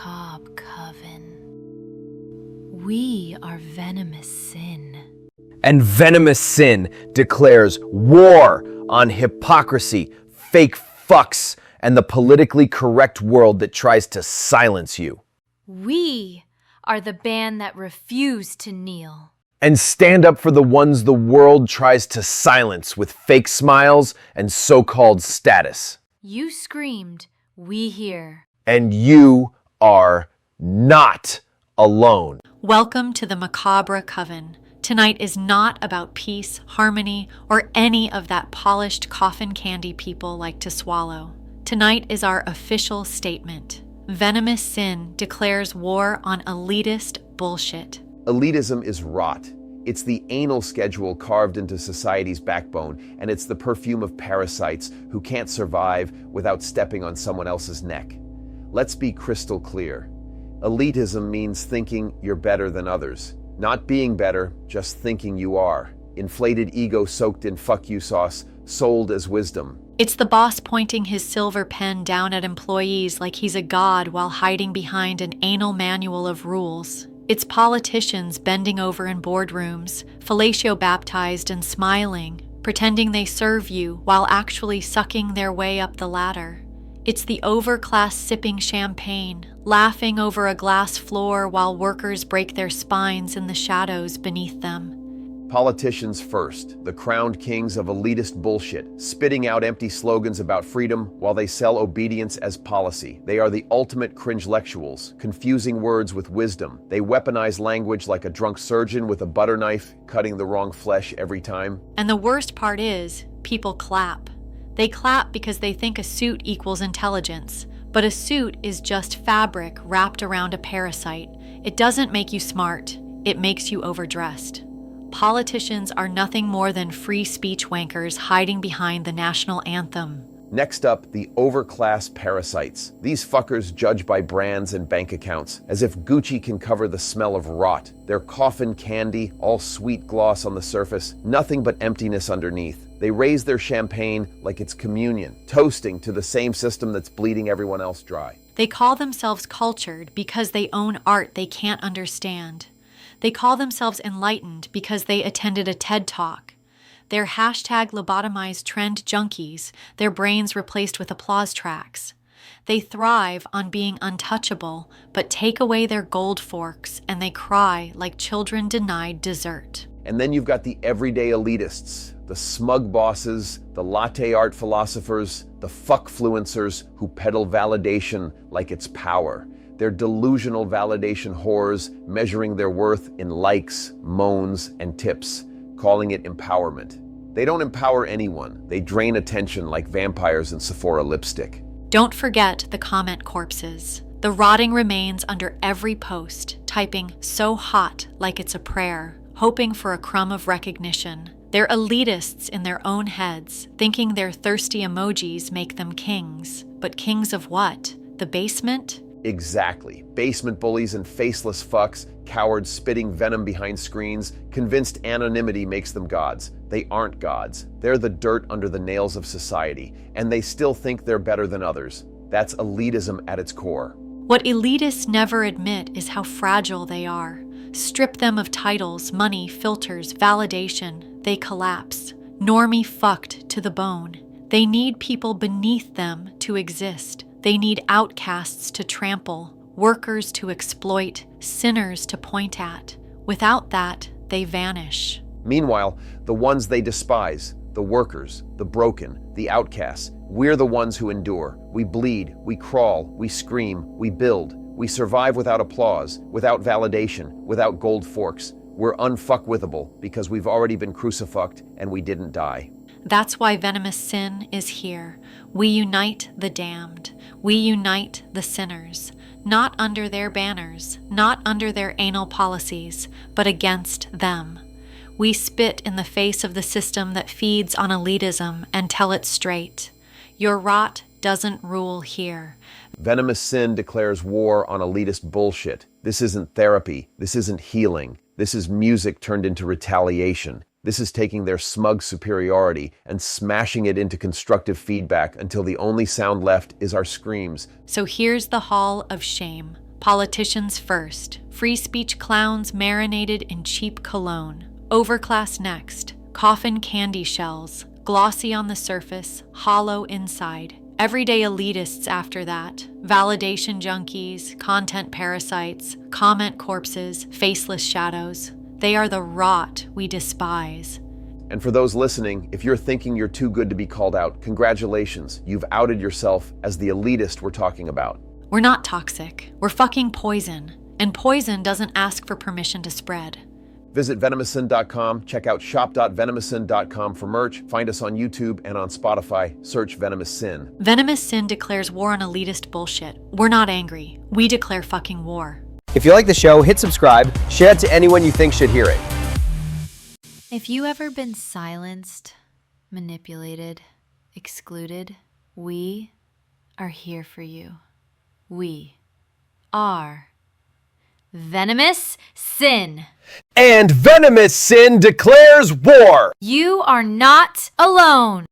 Macabre Coven. We are Venomous Sin. And Venomous Sin declares war on hypocrisy, fake fucks, and the politically correct world that tries to silence you. We are the band that refuse to kneel. And stand up for the ones the world tries to silence with fake smiles and so-called status. You screamed, we hear. And you are not alone. Welcome to the Macabre Coven. Tonight is not about peace, harmony, or any of that polished coffin candy people like to swallow. Tonight is our official statement. Venomous Sin declares war on elitist bullshit. Elitism is rot. It's the anal schedule carved into society's backbone, and it's the perfume of parasites who can't survive without stepping on someone else's neck. Let's be crystal clear. Elitism means thinking you're better than others. Not being better, just thinking you are. Inflated ego soaked in fuck you sauce, sold as wisdom. It's the boss pointing his silver pen down at employees like he's a god while hiding behind an anal manual of rules. It's politicians bending over in boardrooms, fellatio-baptized and smiling, pretending they serve you while actually sucking their way up the ladder. It's the overclass sipping champagne, laughing over a glass floor while workers break their spines in the shadows beneath them. Politicians first, the crowned kings of elitist bullshit, spitting out empty slogans about freedom while they sell obedience as policy. They are the ultimate cringelectuals, confusing words with wisdom. They weaponize language like a drunk surgeon with a butter knife, cutting the wrong flesh every time. And the worst part is, people clap. They clap because they think a suit equals intelligence, but a suit is just fabric wrapped around a parasite. It doesn't make you smart, it makes you overdressed. Politicians are nothing more than free speech wankers hiding behind the national anthem. Next up, the overclass parasites. These fuckers judge by brands and bank accounts, as if Gucci can cover the smell of rot. Their coffin candy, all sweet gloss on the surface, nothing but emptiness underneath. They raise their champagne like it's communion, toasting to the same system that's bleeding everyone else dry. They call themselves cultured because they own art they can't understand. They call themselves enlightened because they attended a TED Talk. They're hashtag lobotomized trend junkies, their brains replaced with applause tracks. They thrive on being untouchable, but take away their gold forks and they cry like children denied dessert. And then you've got the everyday elitists, the smug bosses, the latte art philosophers, the fuckfluencers who peddle validation like it's power. They're delusional validation whores, measuring their worth in likes, moans, and tips, calling it empowerment. They don't empower anyone. They drain attention like vampires in Sephora lipstick. Don't forget the comment corpses, the rotting remains under every post, typing "so hot" like it's a prayer, hoping for a crumb of recognition. They're elitists in their own heads, thinking their thirsty emojis make them kings. But kings of what? The basement? Exactly. Basement bullies and faceless fucks, cowards spitting venom behind screens, convinced anonymity makes them gods. They aren't gods. They're the dirt under the nails of society, and they still think they're better than others. That's elitism at its core. What elitists never admit is how fragile they are. Strip them of titles, money, filters, validation. They collapse. Normie fucked to the bone. They need people beneath them to exist. They need outcasts to trample, workers to exploit, sinners to point at. Without that, they vanish. Meanwhile, the ones they despise, the workers, the broken, the outcasts, we're the ones who endure. We bleed, we crawl, we scream, we build. We survive without applause, without validation, without gold forks. We're unfuckwithable because we've already been crucifucked and we didn't die. That's why Venomous Sin is here. We unite the damned. We unite the sinners, not under their banners, not under their anal policies, but against them. We spit in the face of the system that feeds on elitism and tell it straight. Your rot doesn't rule here. Venomous Sin declares war on elitist bullshit. This isn't therapy. This isn't healing. This is music turned into retaliation. This is taking their smug superiority and smashing it into constructive feedback until the only sound left is our screams. So here's the hall of shame. Politicians first, free speech clowns marinated in cheap cologne. Overclass next, coffin candy shells, glossy on the surface, hollow inside. Everyday elitists after that, validation junkies, content parasites, comment corpses, faceless shadows. They are the rot we despise. And for those listening, if you're thinking you're too good to be called out, congratulations, you've outed yourself as the elitist we're talking about. We're not toxic, we're fucking poison. And poison doesn't ask for permission to spread. Visit venomoussin.com, check out shop.venomoussin.com for merch, find us on YouTube and on Spotify, search Venomous Sin. Venomous Sin declares war on elitist bullshit. We're not angry. We declare fucking war. If you like the show, hit subscribe, share it to anyone you think should hear it. If you ever been silenced, manipulated, excluded, we are here for you. We are Venomous Sin. And Venomous Sin declares war! You are not alone.